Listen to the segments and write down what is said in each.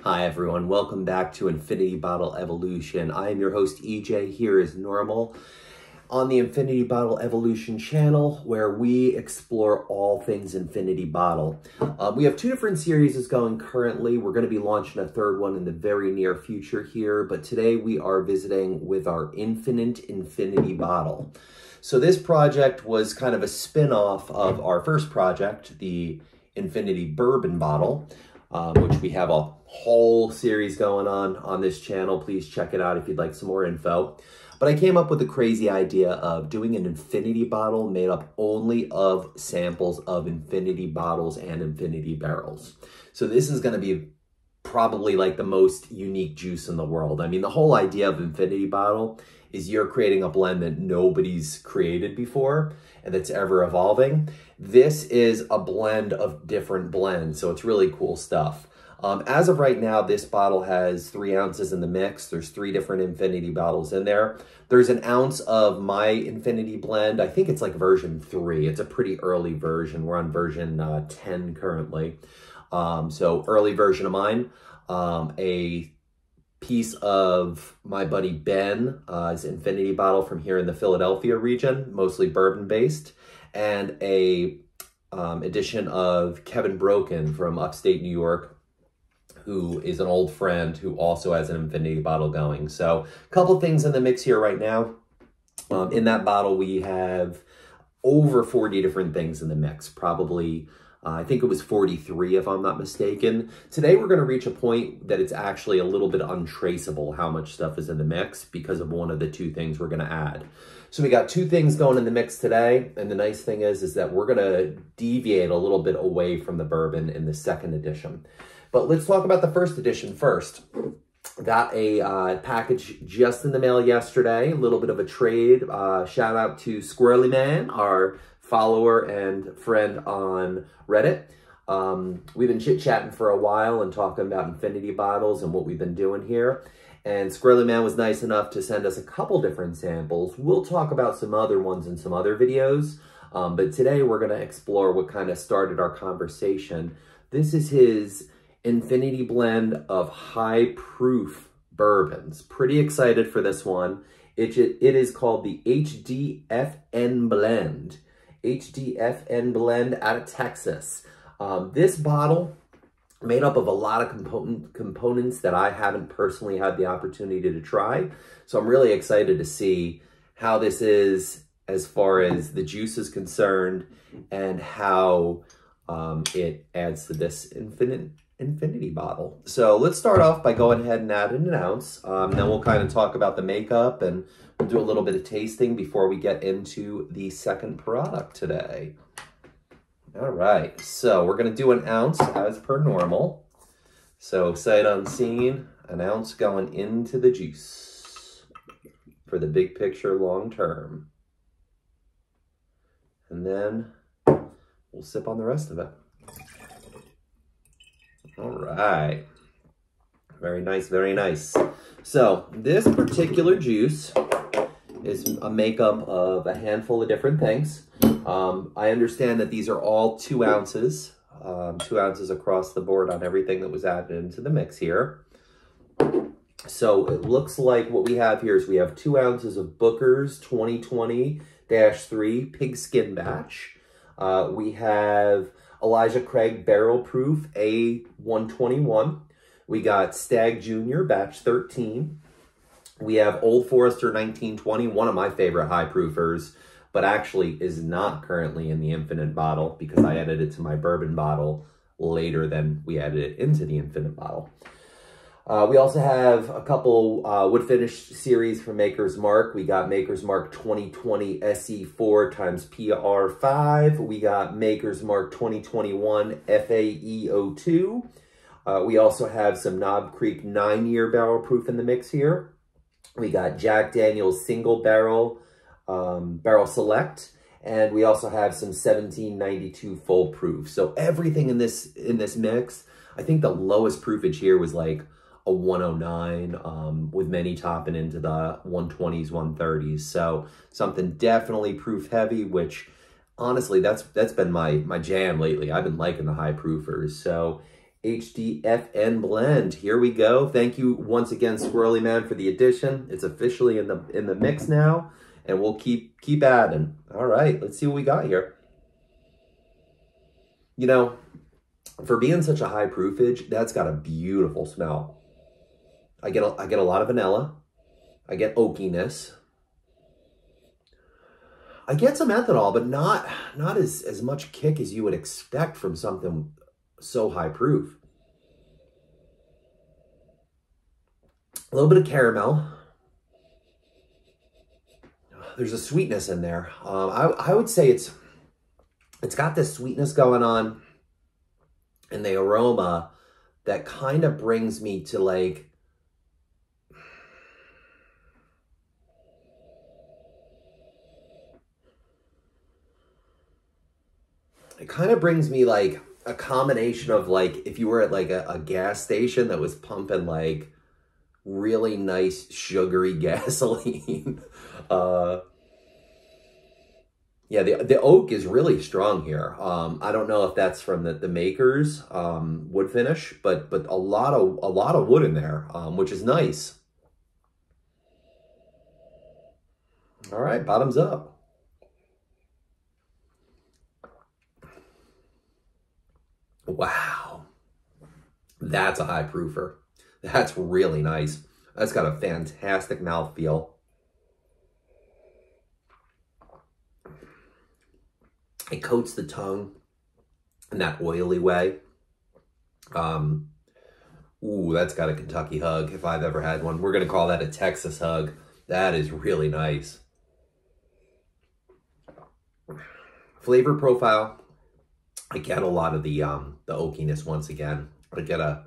Hi everyone, welcome back to Infinity Bottle Evolution. I am your host EJ, here as normal on the Infinity Bottle Evolution channel, where we explore all things Infinity Bottle. We have two different series going currently. We're going to be launching a third one in the very near future here, but today we are visiting with our Infinite Infinity Bottle. So this project was kind of a spin-off of our first project, the Infinity Bourbon Bottle, which we have a whole series going on this channel. Please check it out if you'd like some more info. But I came up with the crazy idea of doing an infinity bottle made up only of samples of infinity bottles and infinity barrels. So this is going to be probably like the most unique juice in the world. I mean, the whole idea of infinity bottle is you're creating a blend that nobody's created before and that's ever evolving. This is a blend of different blends, so it's really cool stuff. As of right now, this bottle has 3 ounces in the mix. There's 3 different infinity bottles in there. There's an ounce of my infinity blend. I think it's like version 3. It's a pretty early version. We're on version 10 currently. So early version of mine. A piece of my buddy Ben's infinity bottle from here in the Philadelphia region, mostly bourbon based, and a edition of Kevin Broken from upstate New York, who is an old friend who also has an infinity bottle going. So a couple things in the mix here right now. In that bottle, we have over 40 different things in the mix, probably I think it was 43 if I'm not mistaken. Today we're going to reach a point that it's actually a little bit untraceable how much stuff is in the mix because of one of the 2 things we're going to add. So we got 2 things going in the mix today, and the nice thing is that we're going to deviate a little bit away from the bourbon in the second edition. But let's talk about the first edition first. Got a package just in the mail yesterday, a little bit of a trade. Shout out to Squirrely Man, our follower and friend on Reddit. We've been chit-chatting for a while and talking about infinity bottles and what we've been doing here. And Squirrely Man was nice enough to send us a couple different samples. We'll talk about some other ones in some other videos. But today we're going to explore what kind of started our conversation. This is his infinity blend of high proof bourbons. Pretty excited for this one. It is called the HDFN blend. HDFN blend out of Texas. This bottle made up of a lot of components that I haven't personally had the opportunity to try. So I'm really excited to see how this is as far as the juice is concerned and how it adds to this infinity bottle. So let's start off by going ahead and adding an ounce. Then we'll kind of talk about the makeup and we'll do a little bit of tasting before we get into the second product today. All right, so we're gonna do an ounce as per normal. So sight unseen, an ounce going into the juice for the big picture long term. And then we'll sip on the rest of it. All right, very nice, very nice. So this particular juice is a makeup of a handful of different things. I understand that these are all 2 ounces, 2 ounces across the board on everything that was added into the mix here. So it looks like what we have here is we have 2 ounces of Booker's 2020-3 Pigskin Batch. We have Elijah Craig Barrel Proof A121. We got Stag Junior Batch 13. We have Old Forester 1920, one of my favorite high proofers, but actually is not currently in the Infinite bottle because I added it to my bourbon bottle later than we added it into the Infinite bottle. We also have a couple wood finish series from Maker's Mark. We got Maker's Mark 2020 SE4 times PR5. We got Maker's Mark 2021 FAE02. We also have some Knob Creek 9-year barrel proof in the mix here. We got Jack Daniel's single barrel barrel select. And we also have some 1792 full proof. So everything in this mix, I think the lowest proofage here was like a 109, with many topping into the 120s, 130s. So something definitely proof heavy, which honestly, that's been my jam lately. I've been liking the high proofers. So HDFN blend. Here we go. Thank you once again, Squirrely Man, for the addition. It's officially in the mix now, and we'll keep adding. All right, let's see what we got here. You know, for being such a high proofage, that's got a beautiful smell. I get a lot of vanilla. I get oakiness. I get some ethanol, but not as much kick as you would expect from something so high proof. A little bit of caramel. There's a sweetness in there. I would say it's got this sweetness going on, and the aroma that kind of brings me to like, it kind of brings me like a combination of like, if you were at like a gas station that was pumping like really nice sugary gasoline. Yeah, the oak is really strong here. I don't know if that's from the maker's wood finish, but a lot of wood in there, which is nice. All right, bottoms up. Wow, that's a high proofer. That's really nice. That's got a fantastic mouthfeel. It coats the tongue in that oily way. Ooh, that's got a Kentucky hug if I've ever had one. We're going to call that a Texas hug. That is really nice. Flavor profile. I get a lot of the oakiness once again. I get an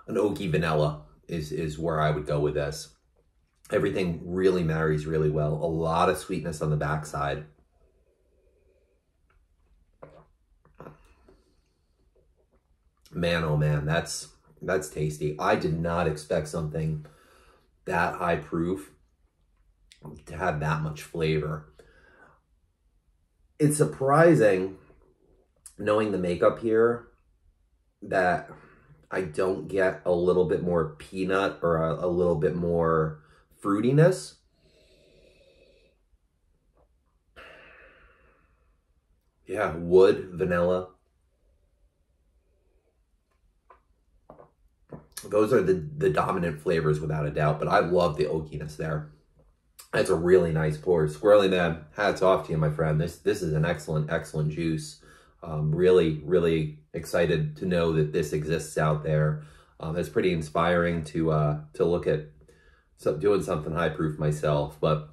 oaky vanilla is where I would go with this. Everything really marries really well. A lot of sweetness on the backside. Man, oh man, that's tasty. I did not expect something that high proof to have that much flavor. It's surprising, knowing the makeup here, that I don't get a little bit more peanut or a little bit more fruitiness. Yeah, wood, vanilla. Those are the dominant flavors without a doubt, but I love the oakiness there. That's a really nice pour. Squirrely Man, hats off to you, my friend. This is an excellent juice. Really, really excited to know that this exists out there. It's pretty inspiring to look at doing something high proof myself, but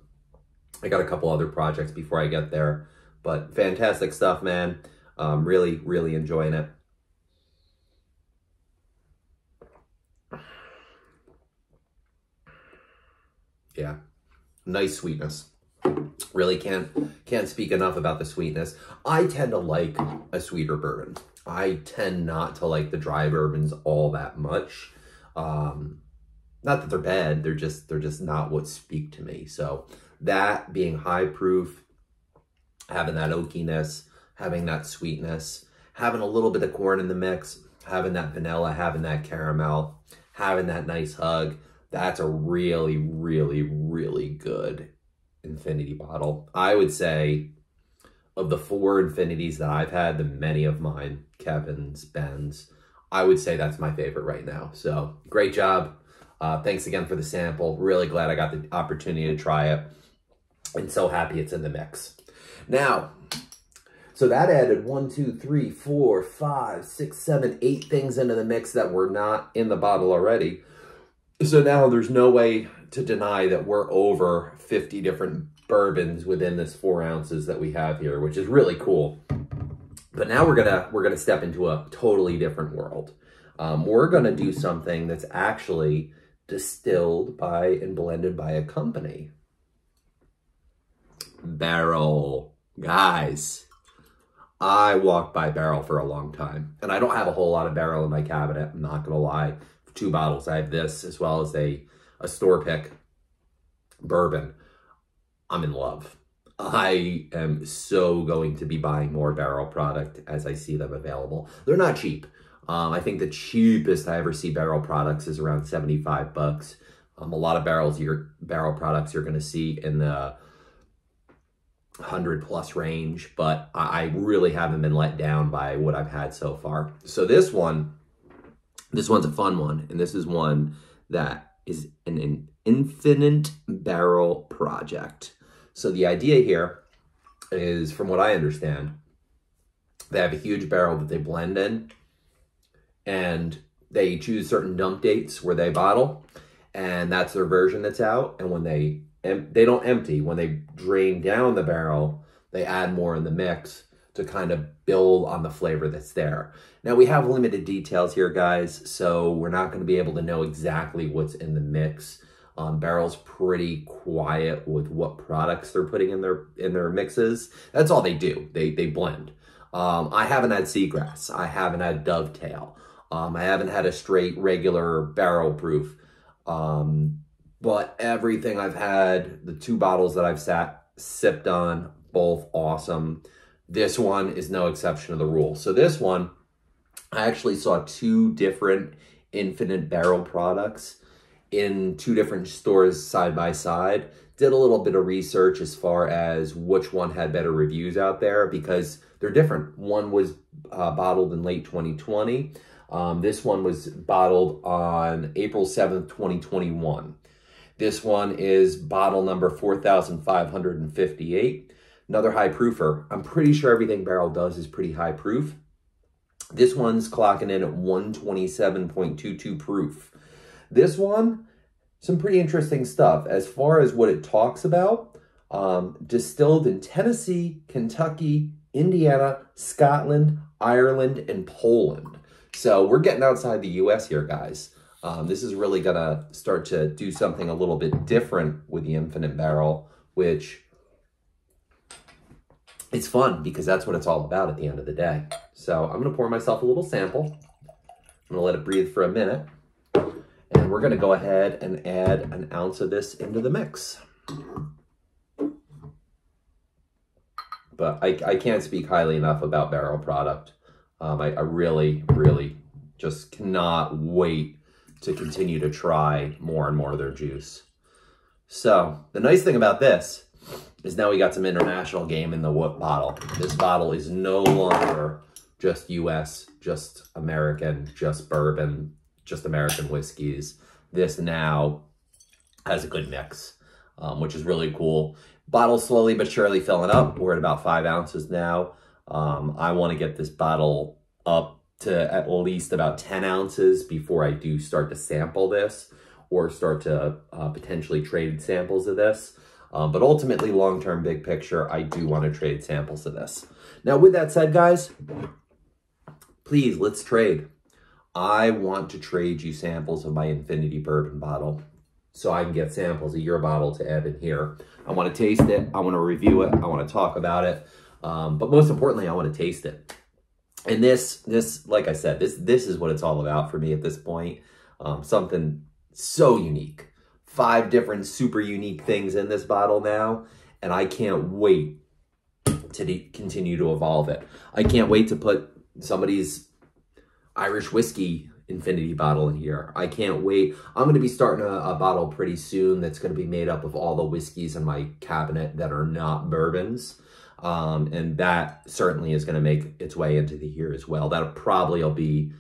I got a couple other projects before I get there. But fantastic stuff, man. Really, really enjoying it. Yeah, nice sweetness. Really can't speak enough about the sweetness. I tend to like a sweeter bourbon. I tend not to like the dry bourbons all that much. Not that they're bad, they're just not what speak to me. So that being high proof, having that oakiness, having that sweetness, having a little bit of corn in the mix, having that vanilla, having that caramel, having that nice hug, that's a really, really, really good infinity bottle. I would say of the 4 infinities that I've had, the many of mine, Kevin's, Ben's, I would say that's my favorite right now. So great job. Thanks again for the sample. Really glad I got the opportunity to try it, and so happy it's in the mix. Now, so that added 1, 2, 3, 4, 5, 6, 7, 8 things into the mix that were not in the bottle already. So now there's no way to deny that we're over 50 different bourbons within this 4 ounces that we have here, which is really cool. But now we're gonna step into a totally different world. We're gonna do something that's actually distilled by and blended by a company. Barrell. Guys, I walked by Barrell for a long time, and I don't have a whole lot of Barrell in my cabinet, I'm not gonna lie. 2 bottles. I have this as well as a store pick bourbon. I'm in love. I am so going to be buying more Barrell product as I see them available. They're not cheap. I think the cheapest I ever see barrel products is around 75 bucks. A lot of barrel products you're going to see in the 100+ range, but I really haven't been let down by what I've had so far. So this one's a fun one, and this is one that is an Infinite Barrel Project. So the idea here is, from what I understand, they have a huge barrel that they blend in, and they choose certain dump dates where they bottle, and that's their version that's out. And when they don't empty, when they drain down the barrel, they add more in the mix to kind of build on the flavor that's there. Now, we have limited details here, guys, so we're not going to be able to know exactly what's in the mix. Barrel's pretty quiet with what products they're putting in their mixes. That's all they do. They blend. I haven't had seagrass. I haven't had dovetail. I haven't had a straight regular barrel proof. But everything I've had, the 2 bottles that I've sipped on, both awesome. This one is no exception to the rule. So this one, I actually saw 2 different Infinite Barrel products in 2 different stores side by side. Did a little bit of research as far as which one had better reviews out there, because they're different. One was bottled in late 2020. This one was bottled on April 7th, 2021. This one is bottle number 4,558. Another high proofer. I'm pretty sure everything Barrell does is pretty high proof. This one's clocking in at 127.22 proof. This one, some pretty interesting stuff. As far as what it talks about, distilled in Tennessee, Kentucky, Indiana, Scotland, Ireland, and Poland. So we're getting outside the US here, guys. This is really going to start to do something a little bit different with the Infinite Barrel, which it's fun because that's what it's all about at the end of the day. So I'm going to pour myself a little sample. I'm going to let it breathe for a minute. And we're going to go ahead and add an ounce of this into the mix. But I can't speak highly enough about Barrell product. I really, really just cannot wait to continue to try more and more of their juice. So the nice thing about this is now we got some international game in the bottle. This bottle is no longer just US, just American, just bourbon, just American whiskeys. This now has a good mix, which is really cool. Bottle slowly but surely filling up. We're at about 5 ounces now. I want to get this bottle up to at least about 10 ounces before I do start to sample this or start to potentially trade samples of this. But ultimately, long-term, big picture, I do want to trade samples of this. Now, with that said, guys, please, let's trade. I want to trade you samples of my Infinity Bourbon bottle so I can get samples of your bottle to add in here. I want to taste it. I want to review it. I want to talk about it. But most importantly, I want to taste it. And this, like I said, this is what it's all about for me at this point. Something so unique. 5 different super unique things in this bottle now. And I can't wait to continue to evolve it. I can't wait to put somebody's Irish whiskey Infinity bottle in here. I can't wait. I'm going to be starting a bottle pretty soon that's going to be made up of all the whiskeys in my cabinet that are not bourbons. And that certainly is going to make its way into here as well. That'll probably be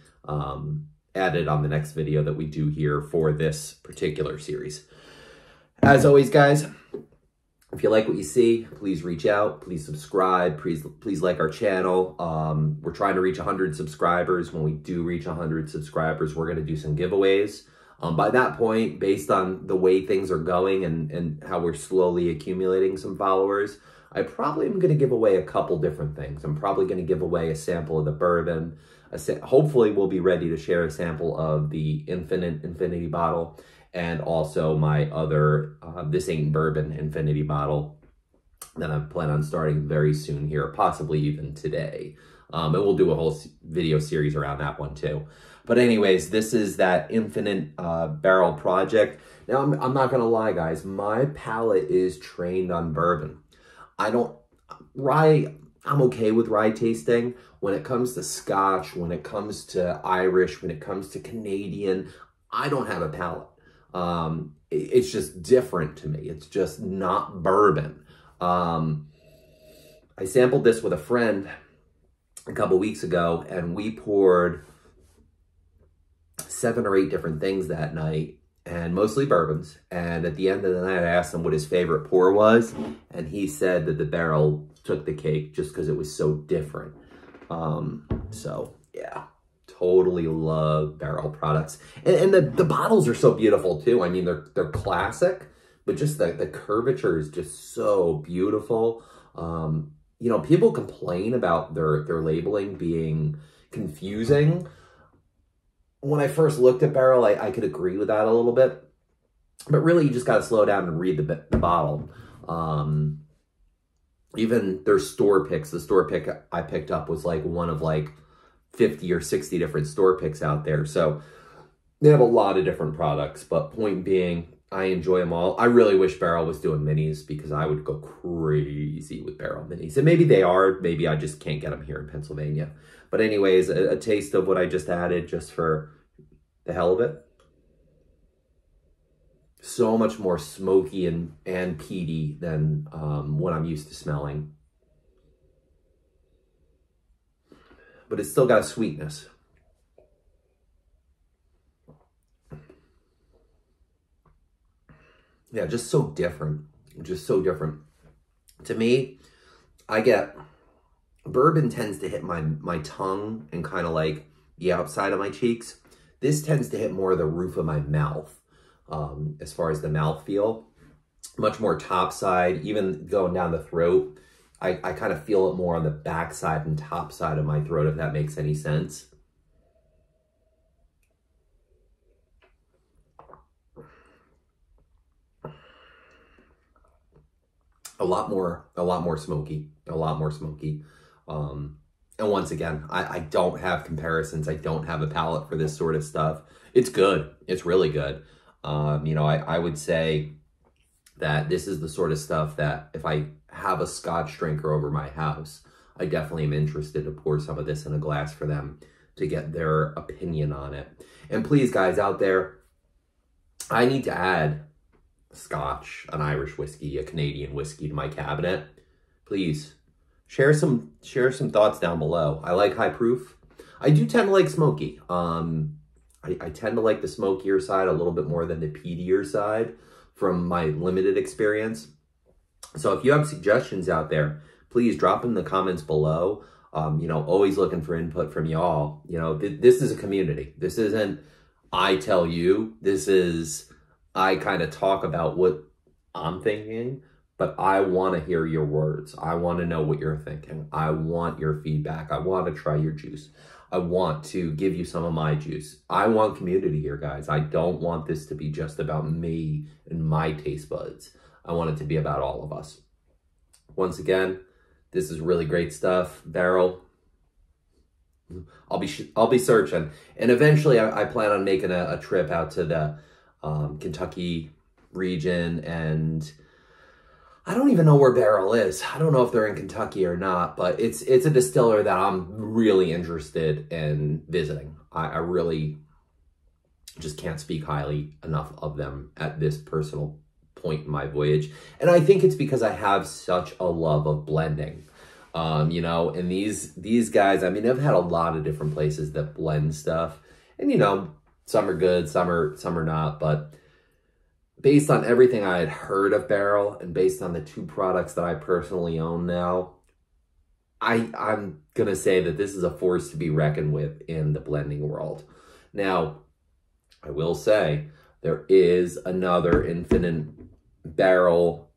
added on the next video that we do here for this particular series. As always, guys, if you like what you see, please reach out, please subscribe, please like our channel. We're trying to reach 100 subscribers. When we do reach 100 subscribers, we're going to do some giveaways. By that point, based on the way things are going and how we're slowly accumulating some followers, I probably am going to give away a couple different things. I'm probably going to give away a sample of the bourbon. Hopefully, we'll be ready to share a sample of the Infinity bottle and also my other This Ain't Bourbon Infinity bottle that I plan on starting very soon here, possibly even today. And we'll do a whole video series around that one too. But anyways, this is that Infinite Barrel Project. Now, I'm not going to lie, guys. My palate is trained on bourbon. I'm okay with rye tasting. When it comes to Scotch, when it comes to Irish, when it comes to Canadian, I don't have a palate. It's just different to me. It's just not bourbon. I sampled this with a friend a couple weeks ago, and we poured 7 or 8 different things that night, and mostly bourbons. And at the end of the night, I asked him what his favorite pour was, and he said that the Barrell took the cake just because it was so different. So yeah, totally love Barrell products. And the bottles are so beautiful too. I mean, they're classic, but just the curvature is just so beautiful. You know, people complain about their labeling being confusing. When I first looked at Barrell, I could agree with that a little bit. But really, you just got to slow down and read the bottle. Even their store picks, the store pick I picked up was like one of like 50 or 60 different store picks out there. So they have a lot of different products. But point being, I enjoy them all. I really wish Barrell was doing minis because I would go crazy with Barrell minis. And maybe they are. Maybe I just can't get them here in Pennsylvania. But anyways, a taste of what I just added just for the hell of it. So much more smoky and peaty than what I'm used to smelling. But it's still got a sweetness. Yeah, just so different. Just so different. To me, I get... Bourbon tends to hit my tongue and kind of like the outside of my cheeks. This tends to hit more the roof of my mouth. As far as the mouthfeel, much more top side, even going down the throat. I kind of feel it more on the back side and top side of my throat, if that makes any sense. A lot more smoky, a lot more smoky. And once again, I don't have comparisons. I don't have a palate for this sort of stuff. It's good. It's really good. You know, I would say that this is the sort of stuff that if I have a Scotch drinker over my house, I definitely am interested to pour some of this in a glass for them to get their opinion on it. And please, guys out there, I need to add Scotch, an Irish whiskey, a Canadian whiskey to my cabinet. Please share some thoughts down below. I like high proof. I do tend to like smoky. I tend to like the smokier side a little bit more than the peatier side from my limited experience. So if you have suggestions out there, please drop in the comments below. You know, always looking for input from y'all. You know, this is a community. This isn't I tell you. This is I kind of talk about what I'm thinking, but I want to hear your words. I want to know what you're thinking. I want your feedback. I want to try your juice. I want to give you some of my juice. I want community here, guys. I don't want this to be just about me and my taste buds. I want it to be about all of us. Once again, this is really great stuff. Barrell. I'll be searching. And eventually I plan on making a trip out to the Kentucky region, and I don't even know where Barrell is. I don't know if they're in Kentucky or not, but it's a distiller that I'm really interested in visiting. I really just can't speak highly enough of them at this personal point in my voyage. And I think it's because I have such a love of blending. You know, and these guys, I mean, I've had a lot of different places that blend stuff. And, you know, some are good, some are not, but based on everything I had heard of Barrell and based on the 2 products that I personally own now, I'm going to say that this is a force to be reckoned with in the blending world. Now, I will say there is another Infinite Barrel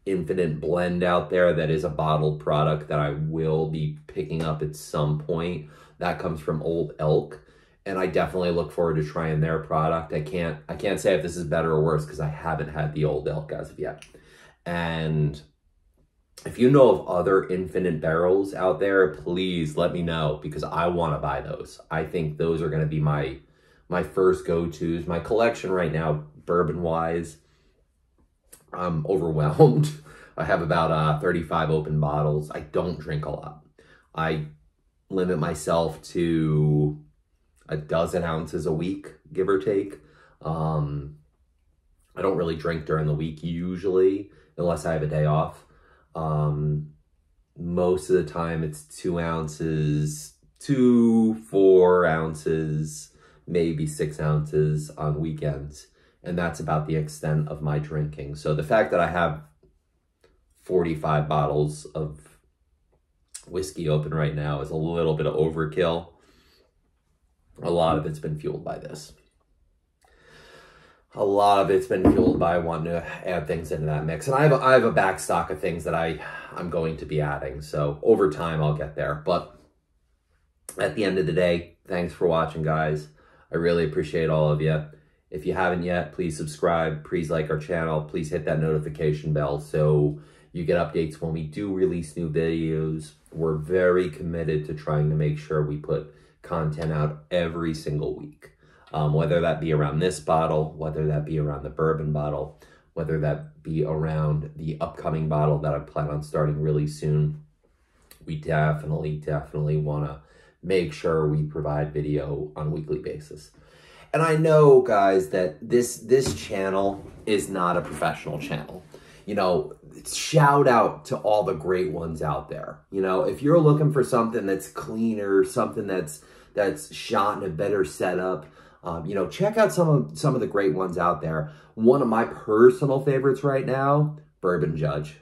Infinite blend out there that is a bottled product that I will be picking up at some point. That comes from Old Elk. And I definitely look forward to trying their product. I can't say if this is better or worse because I haven't had the Old Elk as of yet. And if you know of other Infinite Barrels out there, please let me know because I want to buy those. I think those are going to be my first go-tos. My collection right now, bourbon-wise, I'm overwhelmed. I have about 35 open bottles. I don't drink a lot. I limit myself to a dozen ounces a week, give or take. I don't really drink during the week usually, unless I have a day off. Most of the time it's 2 ounces, 4 ounces, maybe 6 ounces on weekends. And that's about the extent of my drinking. So the fact that I have 45 bottles of whiskey open right now is a little bit of overkill. A lot of it's been fueled by this. A lot of it's been fueled by wanting to add things into that mix. And I have a back stock of things that I'm going to be adding. So over time, I'll get there. But at the end of the day, thanks for watching, guys. I really appreciate all of you. If you haven't yet, please subscribe. Please like our channel. Please hit that notification bell so you get updates when we do release new videos. We're very committed to trying to make sure we put content out every single week. Whether that be around this bottle, whether that be around the bourbon bottle, whether that be around the upcoming bottle that I plan on starting really soon. We definitely want to make sure we provide video on a weekly basis. And I know, guys, that this channel is not a professional channel. You know, shout out to all the great ones out there. You know, if you're looking for something that's cleaner, something that's shot in a better setup, you know, check out some of the great ones out there. One of my personal favorites right now, Bourbon Judge.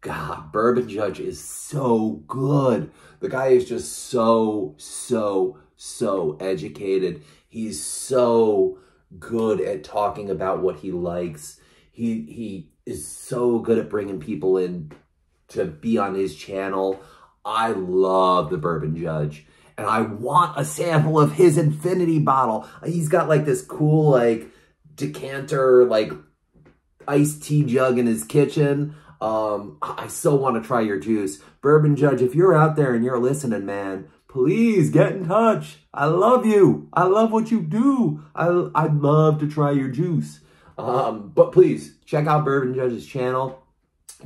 God, Bourbon Judge is so good. The guy is just so educated. He's so good at talking about what he likes. He is so good at bringing people in to be on his channel. I love the Bourbon Judge. And I want a sample of his infinity bottle. He's got like this cool like decanter, like iced tea jug in his kitchen. I so want to try your juice. Bourbon Judge, if you're out there and you're listening, man, please get in touch. I love you. I love what you do. I'd love to try your juice. But please, check out Bourbon Judge's channel.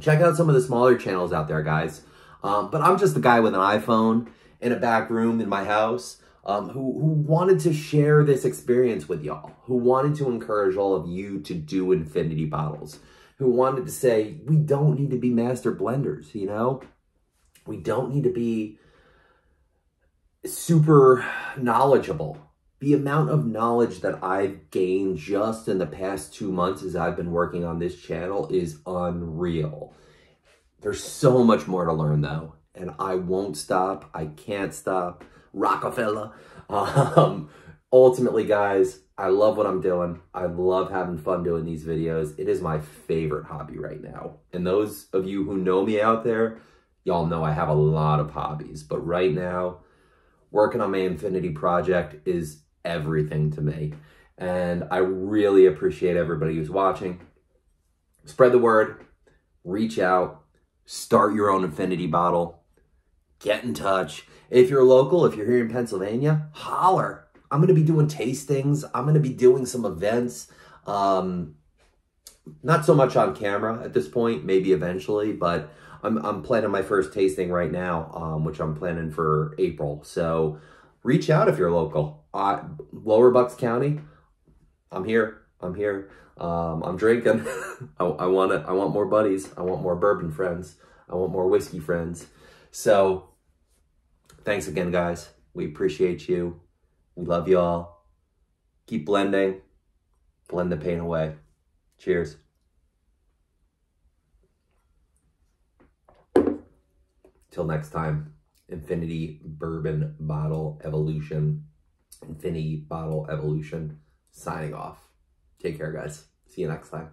Check out some of the smaller channels out there, guys. But I'm just the guy with an iPhone in a back room in my house who wanted to share this experience with y'all, who wanted to encourage all of you to do infinity bottles, who wanted to say, we don't need to be master blenders, you know? We don't need to be super knowledgeable. The amount of knowledge that I've gained just in the past 2 months as I've been working on this channel is unreal. There's so much more to learn though, and I won't stop. I can't stop. Rockefeller. Ultimately, guys, I love what I'm doing. I love having fun doing these videos. It is my favorite hobby right now. And those of you who know me out there, y'all know I have a lot of hobbies. But right now, working on my infinity project is everything to me. And I really appreciate everybody who's watching. Spread the word. Reach out. Start your own infinity bottle. Get in touch. If you're local, if you're here in Pennsylvania, holler. I'm going to be doing tastings. I'm going to be doing some events. Not so much on camera at this point, maybe eventually, but I'm planning my first tasting right now, which I'm planning for April. So reach out if you're local. Lower Bucks County, I'm here. I'm drinking. I want more buddies. I want more bourbon friends. I want more whiskey friends. So thanks again, guys. We appreciate you. We love y'all. Keep blending. Blend the pain away. Cheers. Till next time, Infinity Bourbon Bottle Evolution. Infinity Bottle Evolution. Signing off. Take care, guys. See you next time.